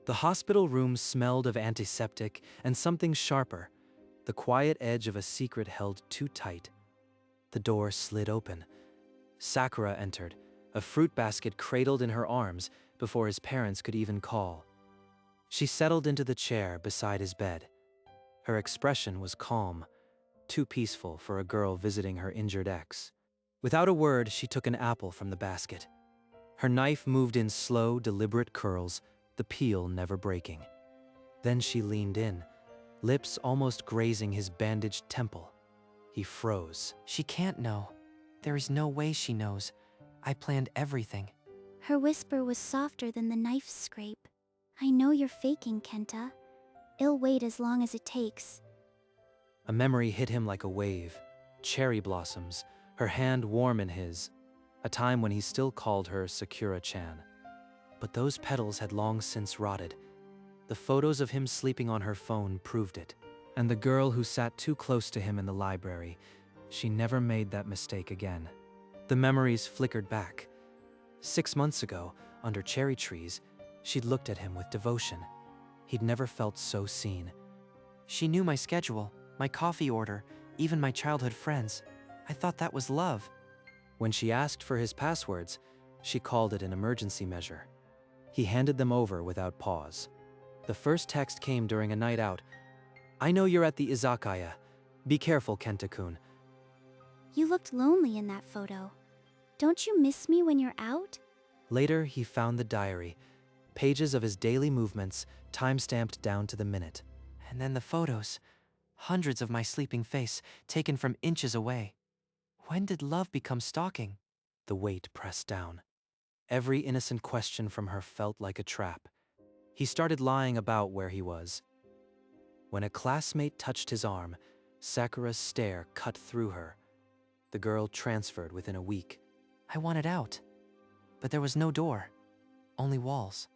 The hospital room smelled of antiseptic and something sharper, the quiet edge of a secret held too tight. The door slid open. Sakura entered, a fruit basket cradled in her arms before his parents could even call. She settled into the chair beside his bed. Her expression was calm, too peaceful for a girl visiting her injured ex. Without a word, she took an apple from the basket. Her knife moved in slow, deliberate curls, the peel never breaking. Then she leaned in, lips almost grazing his bandaged temple. He froze. She can't know. There is no way she knows. I planned everything. Her whisper was softer than the knife's scrape. I know you're faking, Kenta. I'll wait as long as it takes. A memory hit him like a wave. Cherry blossoms, her hand warm in his. A time when he still called her Sakura-chan. But those petals had long since rotted. The photos of him sleeping on her phone proved it. And the girl who sat too close to him in the library, she never made that mistake again. The memories flickered back. 6 months ago, under cherry trees, she'd looked at him with devotion. He'd never felt so seen. She knew my schedule, my coffee order, even my childhood friends. I thought that was love. When she asked for his passwords, she called it an emergency measure. He handed them over without pause. The first text came during a night out. I know you're at the izakaya. Be careful, Kenta-kun. You looked lonely in that photo. Don't you miss me when you're out? Later, he found the diary. Pages of his daily movements, time-stamped down to the minute. And then the photos. Hundreds of my sleeping face, taken from inches away. When did love become stalking? The weight pressed down. Every innocent question from her felt like a trap. He started lying about where he was. When a classmate touched his arm, Sakura's stare cut through her. The girl transferred within a week. I wanted out. But there was no door. Only walls.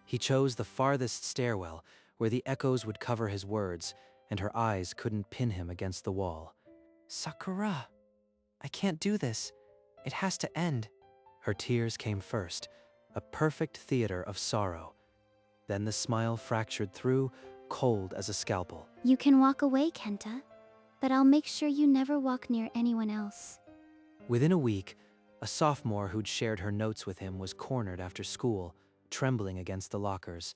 He chose the farthest stairwell, where the echoes would cover his words, and her eyes couldn't pin him against the wall. Sakura, I can't do this. It has to end. Her tears came first, a perfect theater of sorrow. Then the smile fractured through, cold as a scalpel. You can walk away, Kenta. But I'll make sure you never walk near anyone else. Within a week, a sophomore who'd shared her notes with him was cornered after school, trembling against the lockers.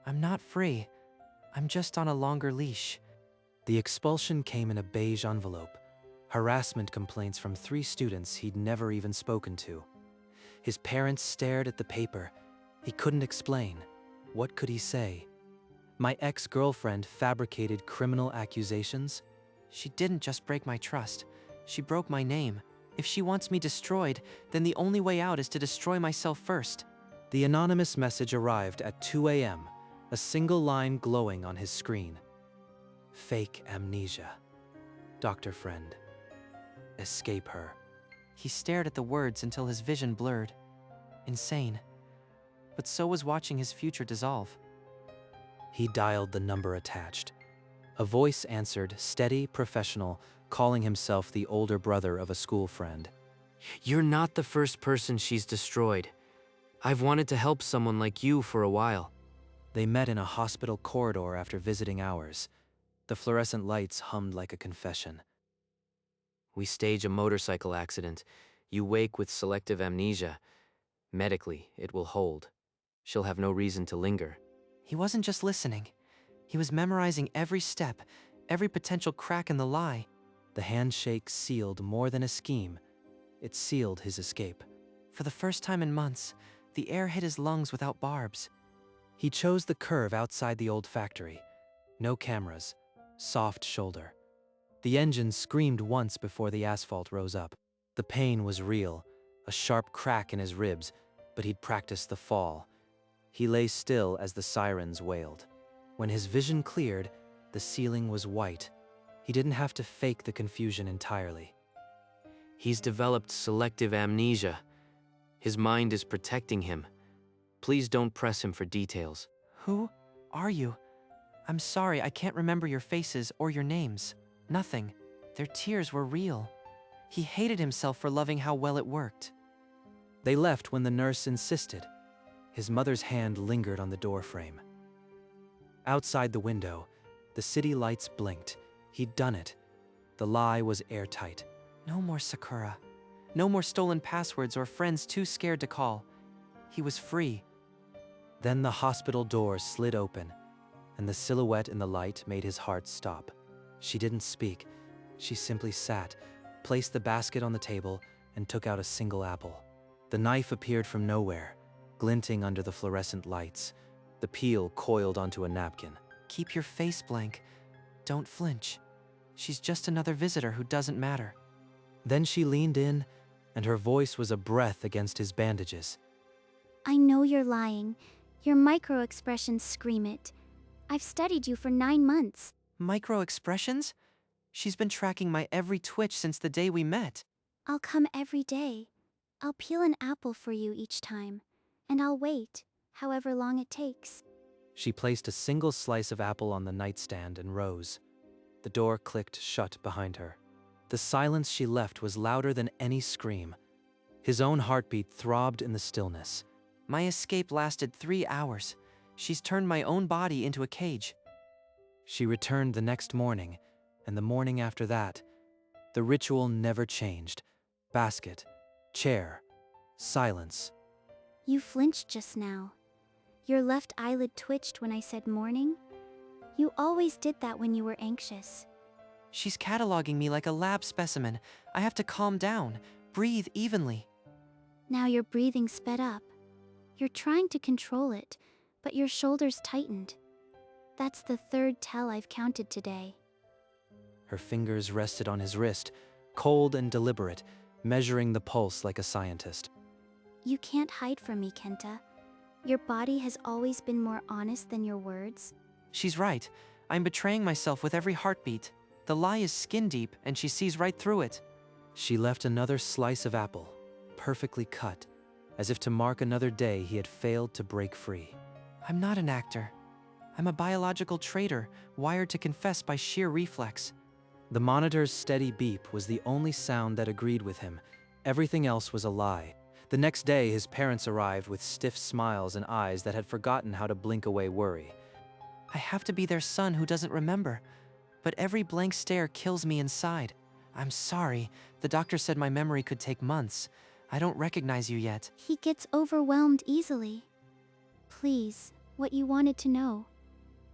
I'm not free. I'm just on a longer leash. The expulsion came in a beige envelope. Harassment complaints from 3 students he'd never even spoken to. His parents stared at the paper. He couldn't explain. What could he say? My ex-girlfriend fabricated criminal accusations? She didn't just break my trust. She broke my name. If she wants me destroyed, then the only way out is to destroy myself first. The anonymous message arrived at 2 a.m., a single line glowing on his screen. Fake amnesia. Dr. Friend. Escape her. He stared at the words until his vision blurred. Insane. But so was watching his future dissolve. He dialed the number attached. A voice answered, steady, professional, calling himself the older brother of a school friend. You're not the first person she's destroyed. I've wanted to help someone like you for a while. They met in a hospital corridor after visiting hours. The fluorescent lights hummed like a confession. We stage a motorcycle accident. You wake with selective amnesia. Medically, it will hold. She'll have no reason to linger. He wasn't just listening. He was memorizing every step, every potential crack in the lie. The handshake sealed more than a scheme. It sealed his escape. For the first time in months, the air hit his lungs without barbs. He chose the curve outside the old factory. No cameras. Soft shoulder. The engine screamed once before the asphalt rose up. The pain was real, a sharp crack in his ribs, but he'd practiced the fall. He lay still as the sirens wailed. When his vision cleared, the ceiling was white. He didn't have to fake the confusion entirely. He's developed selective amnesia. His mind is protecting him. Please don't press him for details. Who are you? I'm sorry, I can't remember your faces or your names. Nothing. Their tears were real. He hated himself for loving how well it worked. They left when the nurse insisted. His mother's hand lingered on the doorframe. Outside the window, the city lights blinked. He'd done it. The lie was airtight. No more Sakura. No more stolen passwords or friends too scared to call. He was free. Then the hospital door slid open, and the silhouette in the light made his heart stop. She didn't speak. She simply sat, placed the basket on the table, and took out a single apple. The knife appeared from nowhere, glinting under the fluorescent lights. The peel coiled onto a napkin. Keep your face blank. Don't flinch. She's just another visitor who doesn't matter. Then she leaned in, and her voice was a breath against his bandages. I know you're lying. Your micro-expressions scream it. I've studied you for 9 months. Micro-expressions? She's been tracking my every twitch since the day we met. I'll come every day. I'll peel an apple for you each time. And I'll wait, however long it takes. She placed a single slice of apple on the nightstand and rose. The door clicked shut behind her. The silence she left was louder than any scream. His own heartbeat throbbed in the stillness. My escape lasted 3 hours. She's turned my own body into a cage. She returned the next morning, and the morning after that. The ritual never changed. Basket, chair, silence. You flinched just now. Your left eyelid twitched when I said morning. You always did that when you were anxious. She's cataloging me like a lab specimen. I have to calm down, breathe evenly. Now your breathing sped up. You're trying to control it, but your shoulders tightened. That's the 3rd tell I've counted today. Her fingers rested on his wrist, cold and deliberate, measuring the pulse like a scientist. You can't hide from me, Kenta. Your body has always been more honest than your words. She's right. I'm betraying myself with every heartbeat. The lie is skin deep, and she sees right through it. She left another slice of apple, perfectly cut, as if to mark another day he had failed to break free. I'm not an actor. I'm a biological traitor, wired to confess by sheer reflex. The monitor's steady beep was the only sound that agreed with him. Everything else was a lie. The next day, his parents arrived with stiff smiles and eyes that had forgotten how to blink away worry. I have to be their son who doesn't remember, but every blank stare kills me inside. I'm sorry. The doctor said my memory could take months. I don't recognize you yet. He gets overwhelmed easily. Please, what you wanted to know.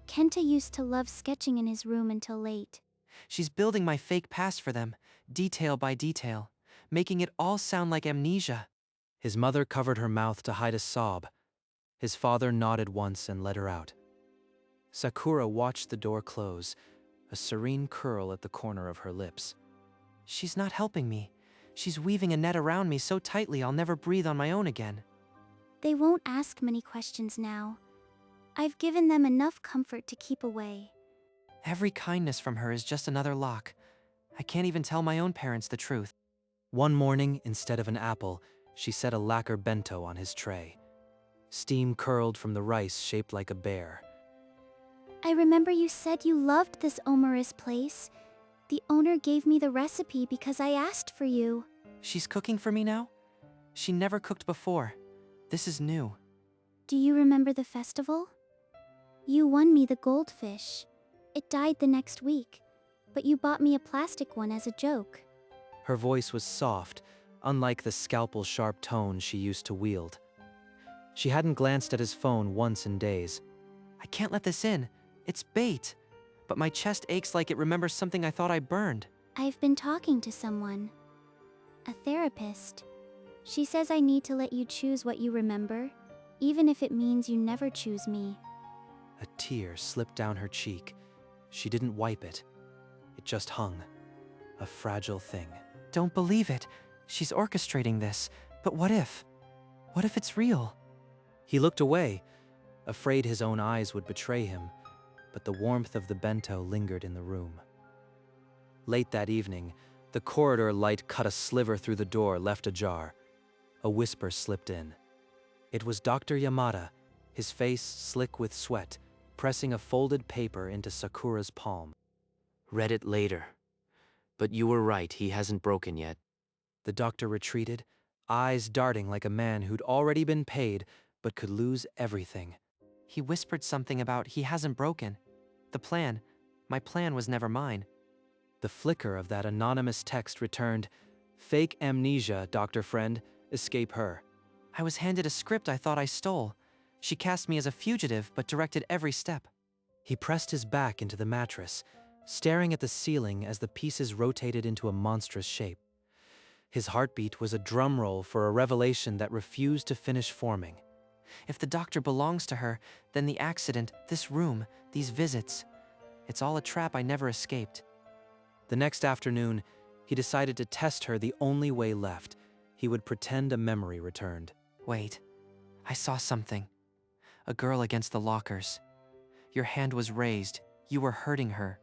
Kenta used to love sketching in his room until late. She's building my fake past for them, detail by detail, making it all sound like amnesia. His mother covered her mouth to hide a sob. His father nodded once and led her out. Sakura watched the door close, a serene curl at the corner of her lips. She's not helping me. She's weaving a net around me so tightly I'll never breathe on my own again. They won't ask many questions now. I've given them enough comfort to keep away. Every kindness from her is just another lock. I can't even tell my own parents the truth. One morning, instead of an apple, she set a lacquer bento on his tray. Steam curled from the rice shaped like a bear. I remember you said you loved this omerous place. The owner gave me the recipe because I asked for you. She's cooking for me now? She never cooked before. This is new. Do you remember the festival? You won me the goldfish. It died the next week, but you bought me a plastic one as a joke. Her voice was soft, unlike the scalpel-sharp tone she used to wield. She hadn't glanced at his phone once in days. I can't let this in. It's bait. But my chest aches like it remembers something I thought I burned. I've been talking to someone. A therapist. She says I need to let you choose what you remember, even if it means you never choose me. A tear slipped down her cheek. She didn't wipe it. It just hung. A fragile thing. Don't believe it. She's orchestrating this. But what if? What if it's real? He looked away, afraid his own eyes would betray him, but the warmth of the bento lingered in the room. Late that evening, the corridor light cut a sliver through the door left ajar. A whisper slipped in. It was Dr. Yamada, his face slick with sweat, pressing a folded paper into Sakura's palm. Read it later. But you were right, he hasn't broken yet. The doctor retreated, eyes darting like a man who'd already been paid, but could lose everything. He whispered something about he hasn't broken. My plan was never mine. The flicker of that anonymous text returned, "Fake amnesia, Dr. Friend, escape her." I was handed a script I thought I stole. She cast me as a fugitive, but directed every step. He pressed his back into the mattress, staring at the ceiling as the pieces rotated into a monstrous shape. His heartbeat was a drum roll for a revelation that refused to finish forming. If the doctor belongs to her, then the accident, this room, these visits, it's all a trap I never escaped. The next afternoon, he decided to test her the only way left. He would pretend a memory returned. Wait, I saw something. A girl against the lockers. Your hand was raised. You were hurting her.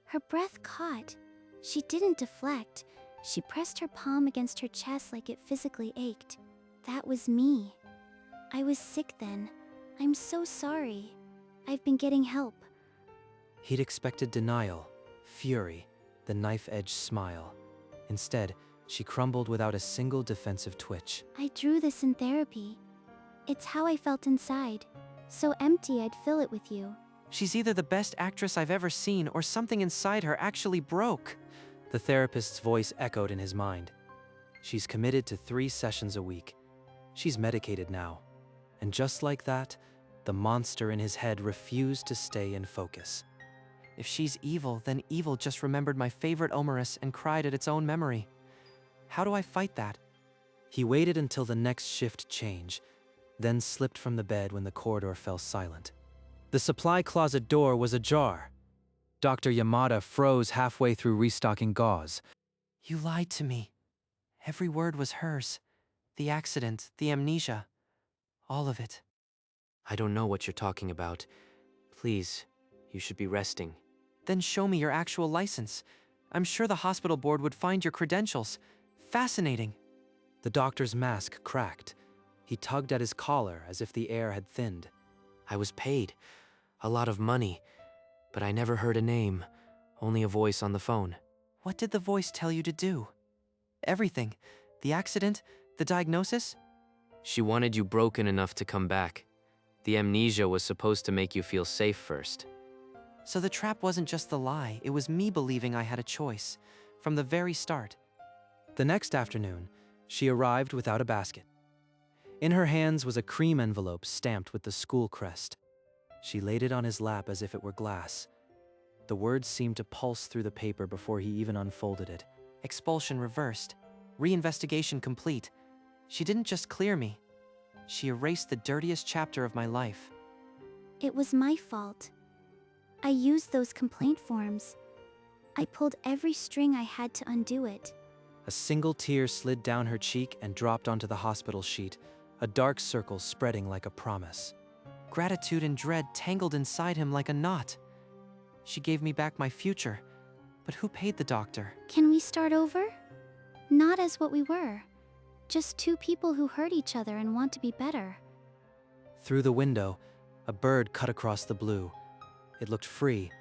Her breath caught. She didn't deflect. She pressed her palm against her chest like it physically ached. That was me. I was sick then. I'm so sorry. I've been getting help. He'd expected denial, fury, the knife-edged smile. Instead, she crumbled without a single defensive twitch. I drew this in therapy. It's how I felt inside. So empty I'd fill it with you. She's either the best actress I've ever seen or something inside her actually broke. The therapist's voice echoed in his mind. She's committed to 3 sessions a week. She's medicated now. And just like that, the monster in his head refused to stay in focus. If she's evil, then evil just remembered my favorite Omerus and cried at its own memory. How do I fight that? He waited until the next shift change, then slipped from the bed when the corridor fell silent. The supply closet door was ajar. Dr. Yamada froze halfway through restocking gauze. You lied to me. Every word was hers. The accident, the amnesia. All of it. I don't know what you're talking about. Please, you should be resting. Then show me your actual license. I'm sure the hospital board would find your credentials. Fascinating. The doctor's mask cracked. He tugged at his collar as if the air had thinned. I was paid. A lot of money. But I never heard a name. Only a voice on the phone. What did the voice tell you to do? Everything. The accident, the diagnosis? She wanted you broken enough to come back. The amnesia was supposed to make you feel safe first. So the trap wasn't just the lie, it was me believing I had a choice. From the very start. The next afternoon, she arrived without a basket. In her hands was a cream envelope stamped with the school crest. She laid it on his lap as if it were glass. The words seemed to pulse through the paper before he even unfolded it. Expulsion reversed. Reinvestigation complete. She didn't just clear me. She erased the dirtiest chapter of my life. It was my fault. I used those complaint forms. I pulled every string I had to undo it. A single tear slid down her cheek and dropped onto the hospital sheet, a dark circle spreading like a promise. Gratitude and dread tangled inside him like a knot. She gave me back my future. But who paid the doctor? Can we start over? Not as what we were. Just 2 people who hurt each other and want to be better. Through the window, a bird cut across the blue. It looked free.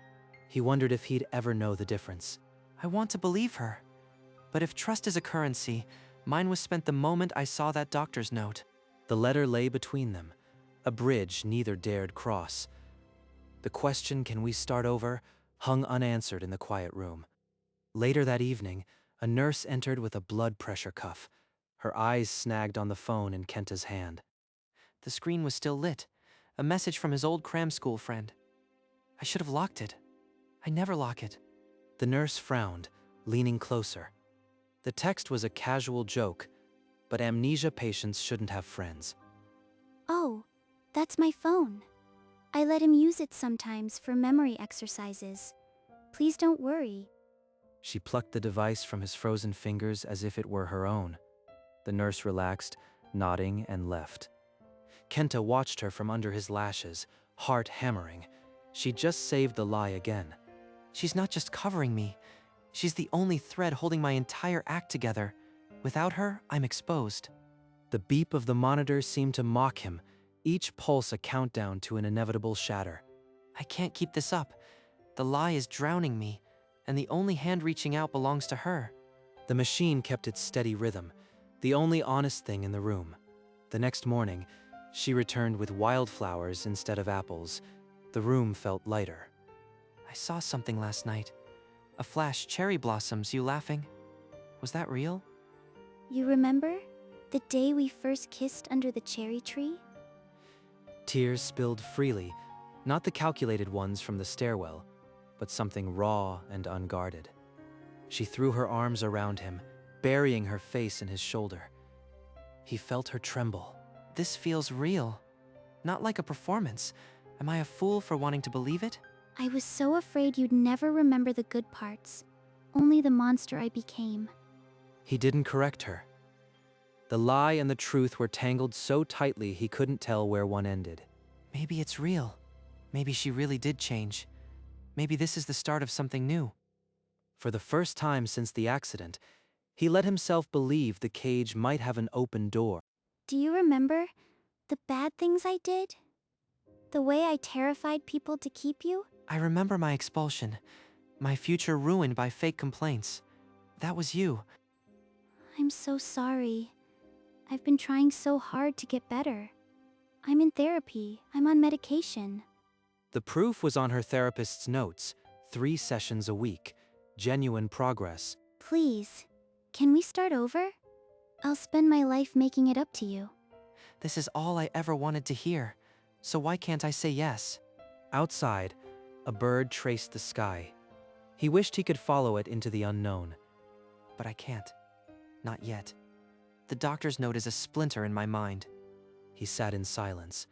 He wondered if he'd ever know the difference. I want to believe her. But if trust is a currency, mine was spent the moment I saw that doctor's note. The letter lay between them, a bridge neither dared cross. The question, "Can we start over?" hung unanswered in the quiet room. Later that evening, a nurse entered with a blood pressure cuff. Her eyes snagged on the phone in Kenta's hand. The screen was still lit. A message from his old cram school friend. I should have locked it. I never lock it. The nurse frowned, leaning closer. The text was a casual joke, but amnesia patients shouldn't have friends. Oh, that's my phone. I let him use it sometimes for memory exercises. Please don't worry. She plucked the device from his frozen fingers as if it were her own. The nurse relaxed, nodding, and left. Kenta watched her from under his lashes, heart hammering. She just saved the lie again. She's not just covering me. She's the only thread holding my entire act together. Without her, I'm exposed. The beep of the monitor seemed to mock him, each pulse a countdown to an inevitable shatter. I can't keep this up. The lie is drowning me, and the only hand reaching out belongs to her. The machine kept its steady rhythm, the only honest thing in the room. The next morning, She returned with wildflowers instead of apples. The room felt lighter. I saw something last night. A flash, cherry blossoms, you laughing. Was that real? You remember? The day we first kissed under the cherry tree? Tears spilled freely, not the calculated ones from the stairwell, but something raw and unguarded. She threw her arms around him, burying her face in his shoulder. He felt her tremble. This feels real. Not like a performance. Am I a fool for wanting to believe it? I was so afraid you'd never remember the good parts, only the monster I became. He didn't correct her. The lie and the truth were tangled so tightly he couldn't tell where one ended. Maybe it's real. Maybe she really did change. Maybe this is the start of something new. For the first time since the accident, he let himself believe the cage might have an open door. Do you remember the bad things I did? The way I terrified people to keep you? I remember my expulsion. My future ruined by fake complaints. That was you. I'm so sorry. I've been trying so hard to get better. I'm in therapy. I'm on medication. The proof was on her therapist's notes, 3 sessions a week, genuine progress. Please, can we start over? I'll spend my life making it up to you. This is all I ever wanted to hear. So why can't I say yes? Outside, a bird traced the sky. He wished he could follow it into the unknown. But I can't. Not yet. The doctor's note is a splinter in my mind. He sat in silence,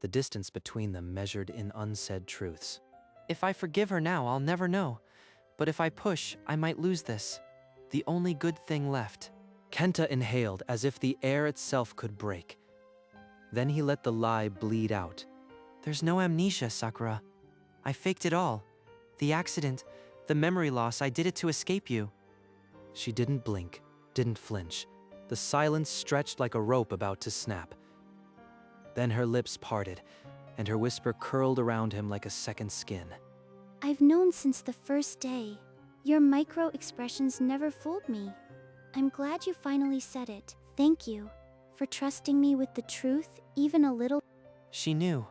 the distance between them measured in unsaid truths. If I forgive her now, I'll never know. But if I push, I might lose this. The only good thing left. Kenta inhaled as if the air itself could break. Then he let the lie bleed out. There's no amnesia, Sakura. I faked it all. The accident, the memory loss, I did it to escape you. She didn't blink, didn't flinch. The silence stretched like a rope about to snap. Then her lips parted, and her whisper curled around him like a second skin. I've known since the first day. Your micro-expressions never fooled me. I'm glad you finally said it. Thank you for trusting me with the truth, even a little. She knew.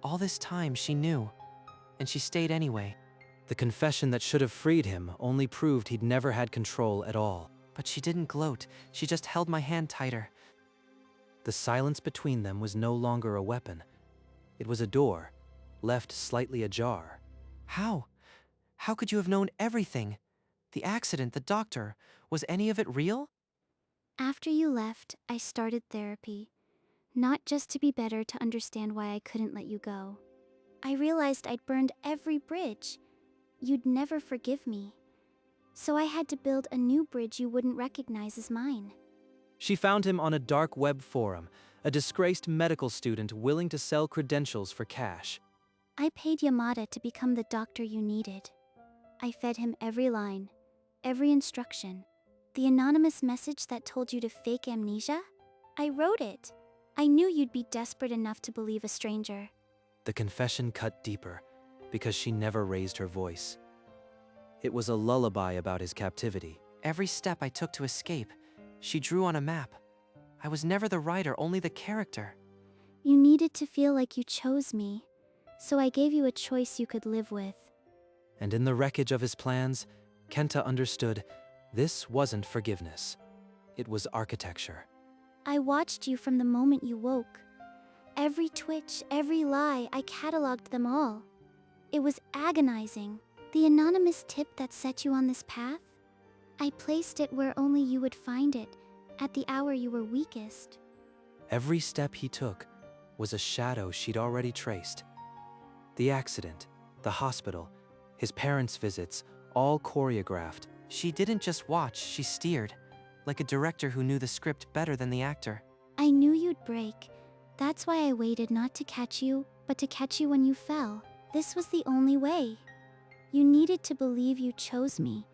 All this time, she knew. And she stayed anyway. The confession that should have freed him only proved he'd never had control at all. But she didn't gloat. She just held my hand tighter. The silence between them was no longer a weapon. It was a door, left slightly ajar. How? How could you have known everything? The accident, the doctor, was any of it real? After you left, I started therapy. Not just to be better to understand why I couldn't let you go. I realized I'd burned every bridge. You'd never forgive me. So I had to build a new bridge you wouldn't recognize as mine. She found him on a dark web forum, a disgraced medical student willing to sell credentials for cash. I paid Yamada to become the doctor you needed. I fed him every line, every instruction. The anonymous message that told you to fake amnesia? I wrote it. I knew you'd be desperate enough to believe a stranger. The confession cut deeper, because she never raised her voice. It was a lullaby about his captivity. Every step I took to escape, she drew on a map. I was never the writer, only the character. You needed to feel like you chose me, so I gave you a choice you could live with. And in the wreckage of his plans, Kenta understood this wasn't forgiveness. It was architecture. I watched you from the moment you woke. Every twitch, every lie, I cataloged them all. It was agonizing. The anonymous tip that set you on this path? I placed it where only you would find it, at the hour you were weakest. Every step he took was a shadow she'd already traced. The accident, the hospital, his parents' visits, all choreographed. She didn't just watch, she steered, like a director who knew the script better than the actor. I knew you'd break. That's why I waited not to catch you, but to catch you when you fell. This was the only way. You needed to believe you chose me,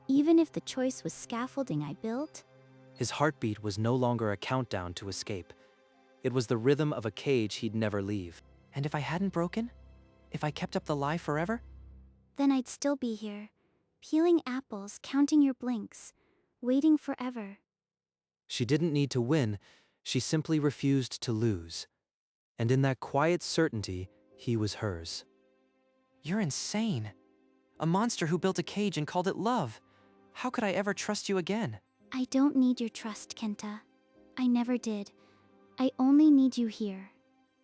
even if the choice was scaffolding I built. His heartbeat was no longer a countdown to escape. It was the rhythm of a cage he'd never leave. And if I hadn't broken? If I kept up the lie forever? Then I'd still be here, peeling apples, counting your blinks, waiting forever. She didn't need to win, she simply refused to lose. And in that quiet certainty, he was hers. You're insane. A monster who built a cage and called it love. How could I ever trust you again? I don't need your trust, Kenta. I never did. I only need you here.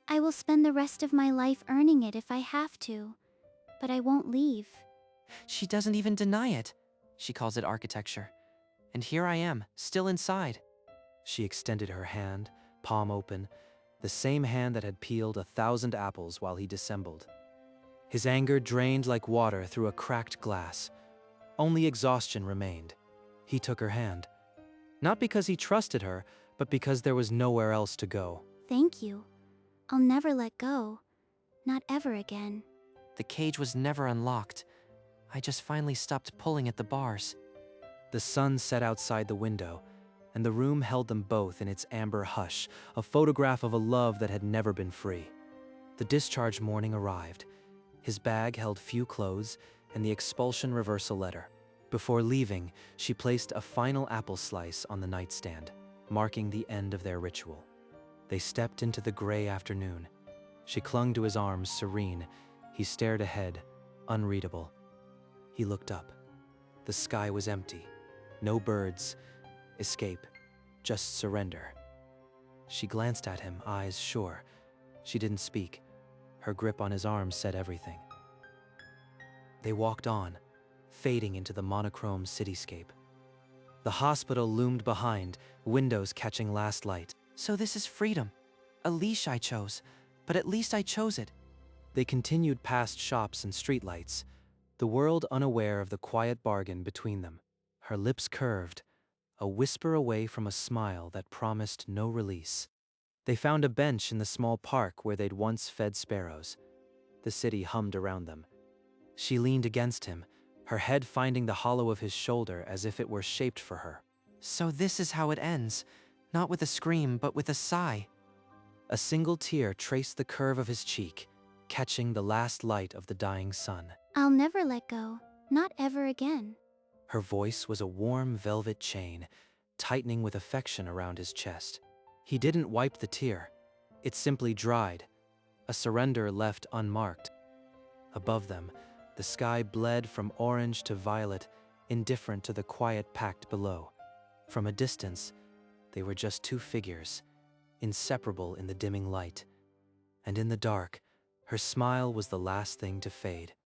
I will spend the rest of my life earning it if I have to, but I won't leave. She doesn't even deny it. She calls it architecture. And here I am, still inside. She extended her hand, palm open, the same hand that had peeled 1,000 apples while he dissembled. His anger drained like water through a cracked glass. Only exhaustion remained. He took her hand. Not because he trusted her, but because there was nowhere else to go. Thank you. I'll never let go. Not ever again. The cage was never unlocked. I just finally stopped pulling at the bars. The sun set outside the window, and the room held them both in its amber hush, a photograph of a love that had never been free. The discharge morning arrived. His bag held few clothes and the expulsion reversal letter. Before leaving, she placed a final apple slice on the nightstand, marking the end of their ritual. They stepped into the gray afternoon. She clung to his arms, serene. He stared ahead, unreadable. He looked up. The sky was empty. No birds, escape, just surrender. She glanced at him, eyes sure. She didn't speak. Her grip on his arm said everything. They walked on, fading into the monochrome cityscape. The hospital loomed behind, windows catching last light. So this is freedom. A leash I chose, but at least I chose it. They continued past shops and streetlights, the world unaware of the quiet bargain between them. Her lips curved, a whisper away from a smile that promised no release. They found a bench in the small park where they'd once fed sparrows. The city hummed around them. She leaned against him, her head finding the hollow of his shoulder as if it were shaped for her. So this is how it ends. Not with a scream, but with a sigh. A single tear traced the curve of his cheek, catching the last light of the dying sun. I'll never let go. Not ever again. Her voice was a warm velvet chain, tightening with affection around his chest. He didn't wipe the tear. It simply dried, a surrender left unmarked. Above them, the sky bled from orange to violet, indifferent to the quiet pact below. From a distance, they were just two figures, inseparable in the dimming light. And in the dark, her smile was the last thing to fade.